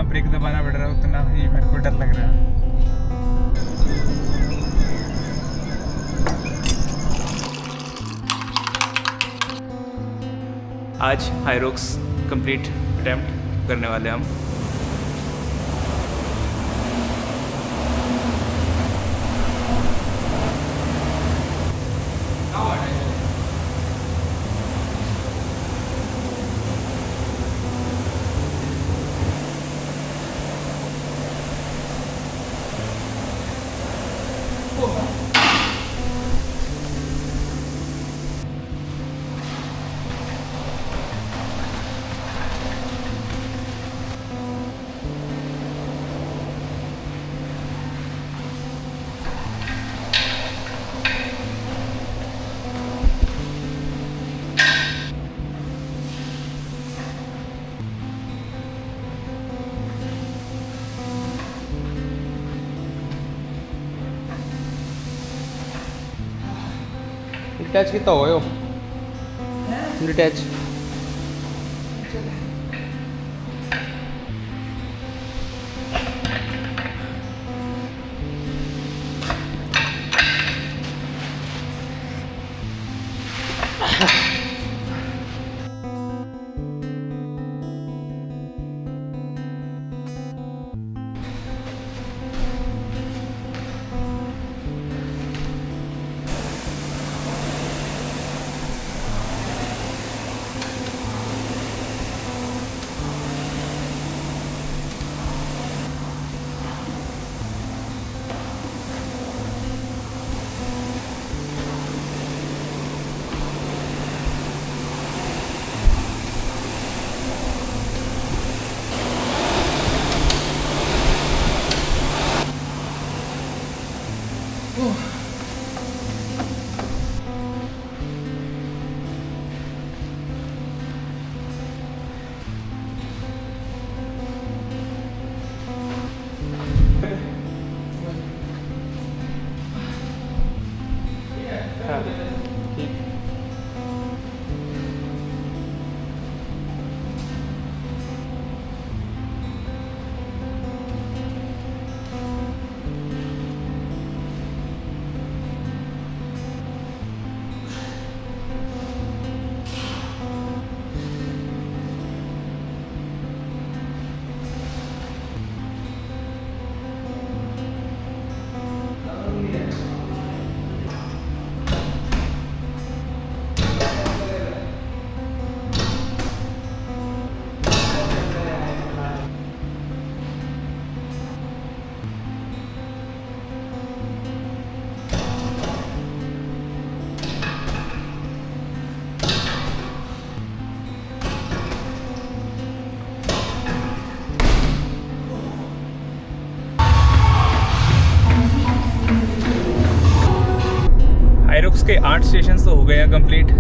Break दबाना पड़ रहा है उतना ही मेरे को डर लग रहा है। आज हाईरोक्स कंप्लीट अटेम्प्ट करने वाले हम। डिटैच कितना हो गयो? डिटैच हाईरोक्स के 8 स्टेशन तो हो गए हैं कंप्लीट।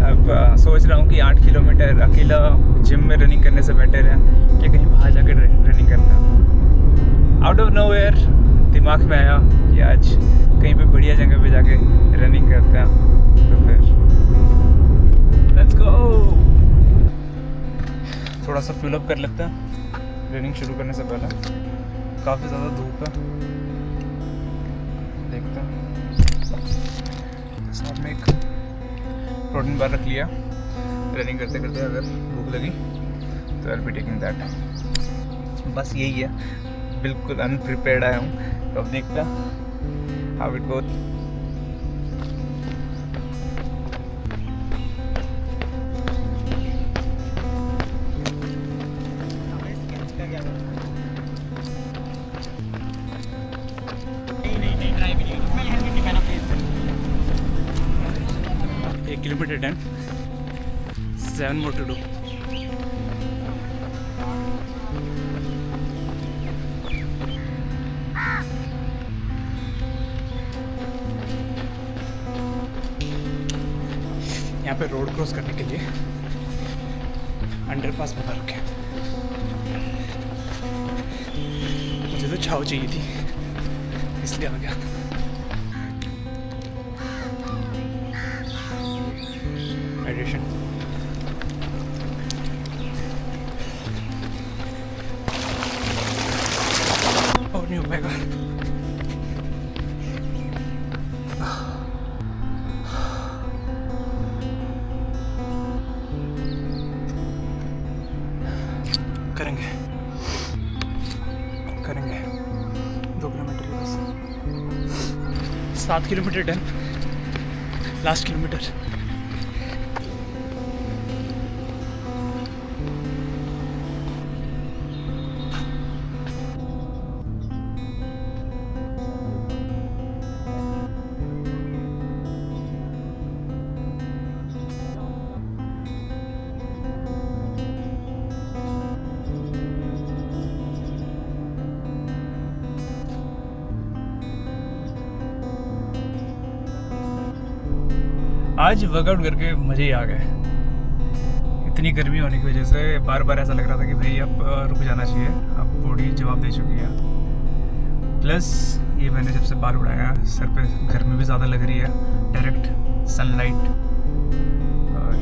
अब सोच रहा हूँ कि 8 किलोमीटर अकेला जिम में रनिंग करने से बेटर है कि कहीं बाहर जाकर रनिंग करता। आउट ऑफ नोवेयर दिमाग में आया कि आज कहीं पे बढ़िया जगह पे जाके रनिंग करते हैं, तो फिर लेट्स गो। थोड़ा सा फिल अप कर लेते हैं रनिंग शुरू करने से पहले। काफ़ी ज़्यादा धूप है, देखते हैं। साथ में एक प्रोटीन बार रख लिया, रनिंग करते करते अगर भूख लगी तो I will be taking that. बस यही है, बिल्कुल अनप्रिपेयर्ड आया हूँ, तो अब देखता how it goes. Kilometer 10, 7 more to do. यहाँ पे रोड क्रॉस करने के लिए अंडरपास बना रखे। मुझे तो छाव चाहिए थी इसलिए आ गया। हाइड्रेशन। नहीं हो पाएगा। करेंगे 2 किलोमीटर की बस, 7 किलोमीटर डन, लास्ट किलोमीटर। आज वर्कआउट करके मज़े ही आ गए। इतनी गर्मी होने की वजह से बार बार ऐसा लग रहा था कि भाई अब रुक जाना चाहिए, अब बॉडी जवाब दे चुकी है। प्लस ये मैंने जब से बाल उड़ाया सर पे गर्मी भी ज़्यादा लग रही है, डायरेक्ट सनलाइट, और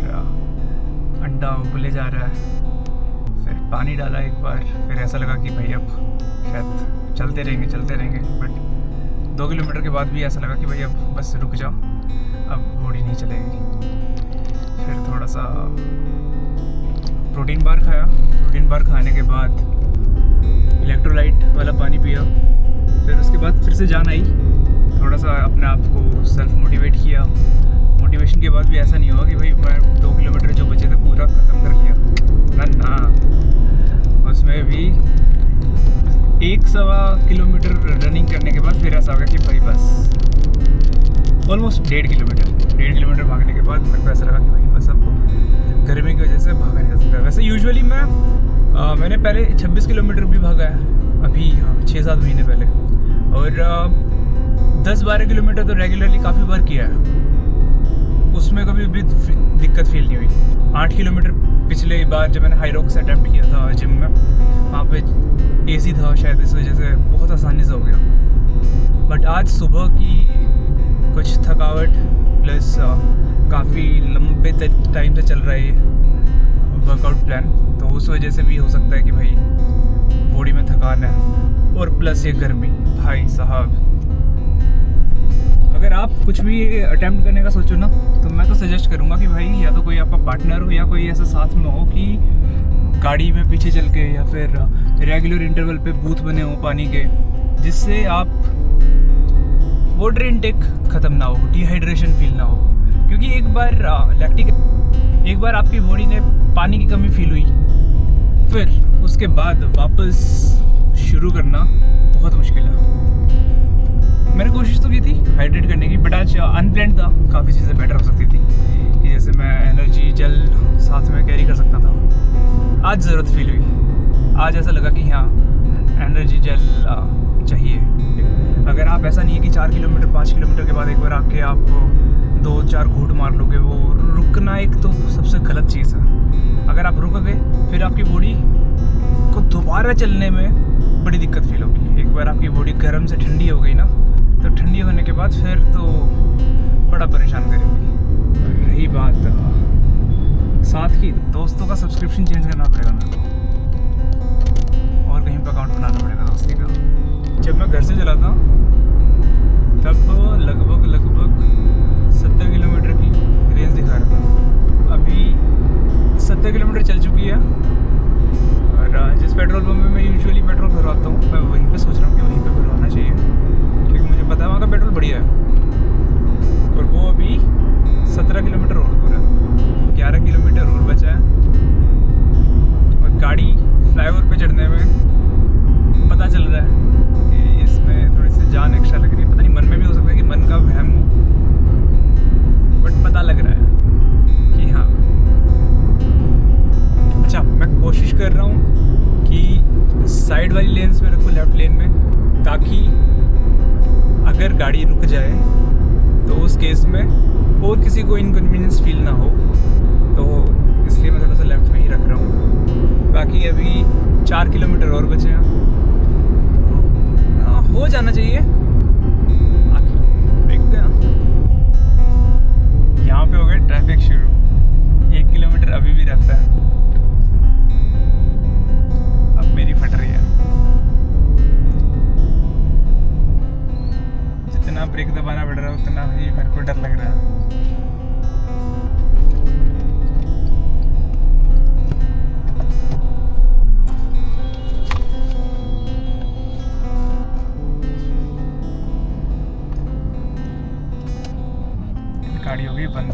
अंडा उबले जा रहा है। फिर पानी डाला एक बार, फिर ऐसा लगा कि भाई अब शायद चलते रहेंगे, बट 2 किलोमीटर के बाद भी ऐसा लगा कि भाई अब बस रुक जाओ, अब बॉडी नहीं चलेगी। फिर थोड़ा सा प्रोटीन बार खाया, प्रोटीन बार खाने के बाद इलेक्ट्रोलाइट वाला पानी पिया। फिर उसके बाद फिर से जान आई, थोड़ा सा अपने आप को सेल्फ मोटिवेट किया। मोटिवेशन के बाद भी ऐसा नहीं हुआ कि भाई मैं 2 किलोमीटर जो बचे थे पूरा ख़त्म कर लिया, ना। उसमें भी 1.25 किलोमीटर रनिंग करने के बाद फिर ऐसा हो गया कि भाई बस ऑलमोस्ट 1.5 किलोमीटर भागने के बाद मेरे को ऐसा लगा कि भाई बस अब गर्मी की वजह से भागा नहीं जा सकता। वैसे यूजुअली मैंने पहले 26 किलोमीटर भी भागा है अभी, हाँ 6-7 महीने पहले, और 10-12 किलोमीटर तो रेगुलरली काफ़ी बार किया है, उसमें कभी भी दिक्कत फील नहीं हुई। 8 किलोमीटर पिछले बार जब मैंने हाई रॉक्स अटैम्प्ट किया था जिम में, वहाँ पे एसी था शायद, इस वजह से बहुत आसानी से हो गया। बट आज सुबह की कुछ थकावट प्लस काफ़ी लंबे टाइम से चल रहा है वर्कआउट प्लान, तो उस वजह से भी हो सकता है कि भाई बॉडी में थकान है, और प्लस ये गर्मी। भाई साहब, अगर आप कुछ भी अटेम्प्ट करने का सोचो ना, तो मैं तो सजेस्ट करूँगा कि भाई या तो कोई आपका पार्टनर हो या कोई ऐसा साथ में हो कि गाड़ी में पीछे चल के, या फिर रेगुलर इंटरवल पे बूथ बने हो पानी के, जिससे आप वाटर इनटेक ख़त्म ना हो, डिहाइड्रेशन फील ना हो। क्योंकि एक बार आपकी बॉडी ने पानी की कमी फील हुई, फिर उसके बाद वापस शुरू करना बहुत मुश्किल है। मैंने कोशिश तो की थी हाइड्रेट करने की, बट आज अनप्लान्ड था, काफ़ी चीज़ें बेटर हो सकती थी कि जैसे मैं एनर्जी जेल साथ में कैरी कर सकता था। आज ज़रूरत फील हुई, आज ऐसा लगा कि हाँ एनर्जी जेल चाहिए। अगर आप ऐसा नहीं है कि 4 किलोमीटर 5 किलोमीटर के बाद एक बार आके आप 2-4 घूंट मार लोगे, वो रुकना एक तो सबसे गलत चीज़ है। अगर आप रुक गए फिर आपकी बॉडी को दोबारा चलने में बड़ी दिक्कत फील होगी। एक बार आपकी बॉडी गर्म से ठंडी हो गई ना, तो ठंडी होने के बाद फिर तो बड़ा परेशान करेगी। रही बात साथ की, दोस्तों का सब्सक्रिप्शन चेंज करना पड़ेगा मेरे को, और कहीं पर अकाउंट बनाना पड़ेगा दोस्ती का। जब मैं घर से चला था तब लगभग 70 किलोमीटर की रेंज दिखा रहा था। अभी 70 किलोमीटर चल चुकी है, और जिस पेट्रोल पंप में मैं यूजुअली पेट्रोल भरवाता हूँ, मैं वहीं पे सोच रहा हूँ कि वहीं पे भरवाना चाहिए, क्योंकि मुझे पता है वहाँ का पेट्रोल बढ़िया है। और वो अभी 17 किलोमीटर और दूर है, 11 किलोमीटर और बचा है। और गाड़ी फ्लाईओवर पे चढ़ने में पता चल रहा है कि इसमें थोड़ी सी जान एक्स्ट्रा लग रही है। पता नहीं, मन में भी हो सकता है कि मन का वहम हो, बट पता लग रहा है कि हाँ। अच्छा, मैं कोशिश कर रहा हूँ कि साइड वाली लेन्स में रखूँ, लेफ्ट लेन में, ताकि अगर गाड़ी रुक जाए तो उस केस में और किसी को इनकन्वीनियंस फील ना हो, तो इसलिए मैं थोड़ा सा लेफ्ट में ही रख रहा हूँ। बाकी अभी 4 किलोमीटर और बचे हैं, हो जाना चाहिए। देखते हैं, यहाँ पे हो गए ट्रैफिक शुरू। 1 किलोमीटर अभी भी रहता है। अब मेरी फट रही है। दबाना पड़ रहा है उतना ही मेरे को डर लग रहा है। गाड़ी हो गई बंद।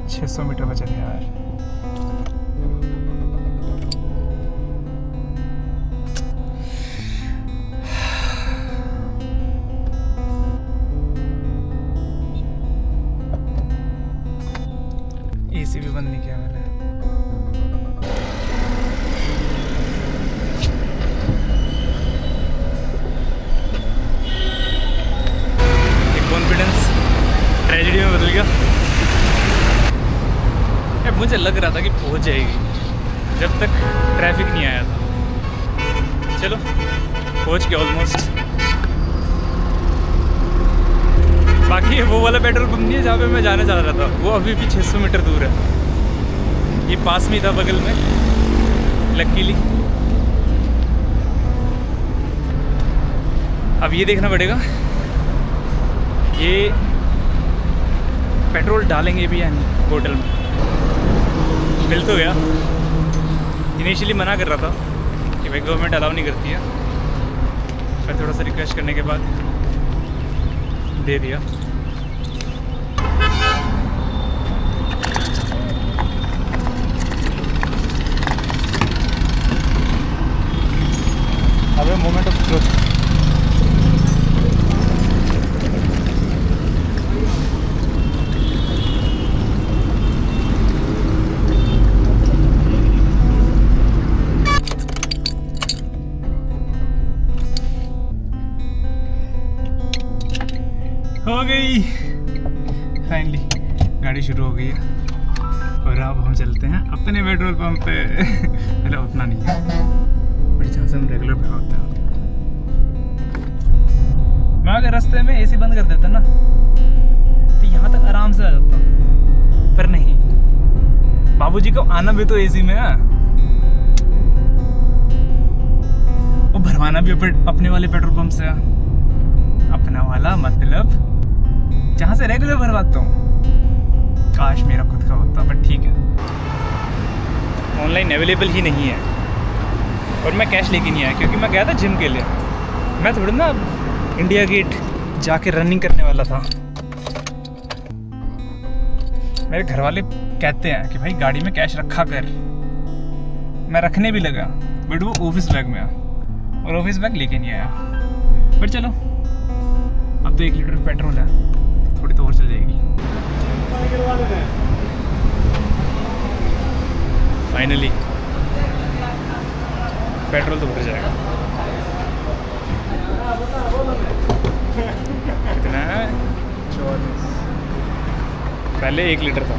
छः 600 मीटर बचे थे यार। एसी भी बंद नहीं किया मैंने। एक कॉन्फिडेंस ट्रेजेडी में बदल गया। यार मुझे लग रहा था कि पहुंच जाएगी जब तक ट्रैफिक नहीं आया था। चलो पहुंच गया ऑलमोस्ट। बाकी वो वाला पेट्रोल पंप नहीं है जहाँ पे मैं जाना चाह रहा था, वो अभी भी 600 मीटर दूर है। ये पास में था बगल में लकीली। अब ये देखना पड़ेगा ये पेट्रोल डालेंगे भी या नहीं होटल में। मिल तो गया। इनिशियली मना कर रहा था कि भाई गवर्नमेंट अलाउ नहीं करती है, फिर थोड़ा सा रिक्वेस्ट करने के बाद दे दिया। अब मोमेंट ऑफ ट्रुथ। हो गई फाइनली, गाड़ी शुरू हो गई है और अब हम चलते हैं अपने पेट्रोल पंप पे। मतलब अपना नहीं है बट जहाँ से हम रेगुलर भरवाते हैं। मैं अगर रास्ते में एसी बंद कर देता ना तो यहाँ तक आराम से आ जाता, पर नहीं, बाबूजी को आना भी तो एसी में है, वो भरवाना भी अपने वाले पेट्रोल पंप से है। अपना वाला मतलब जहाँ से रेगुलर भरवाता हूँ। काश मेरा खुद का होता, बट ठीक है ऑनलाइन अवेलेबल ही नहीं है और मैं कैश लेके नहीं आया क्योंकि मैं गया था जिम के लिए। मैं थोड़ी ना इंडिया गेट जाके रनिंग करने वाला था। मेरे घर वाले कहते हैं कि भाई गाड़ी में कैश रखा कर। मैं रखने भी लगा बट वो ऑफिस बैग में है और ऑफिस बैग लेके नहीं आया। बट चलो अब तो 1 लीटर पेट्रोल है, थोड़ी तो और चल जाएगी। फाइनली पेट्रोल तो भर जाएगा। कितना है? 44। पहले 1 लीटर था।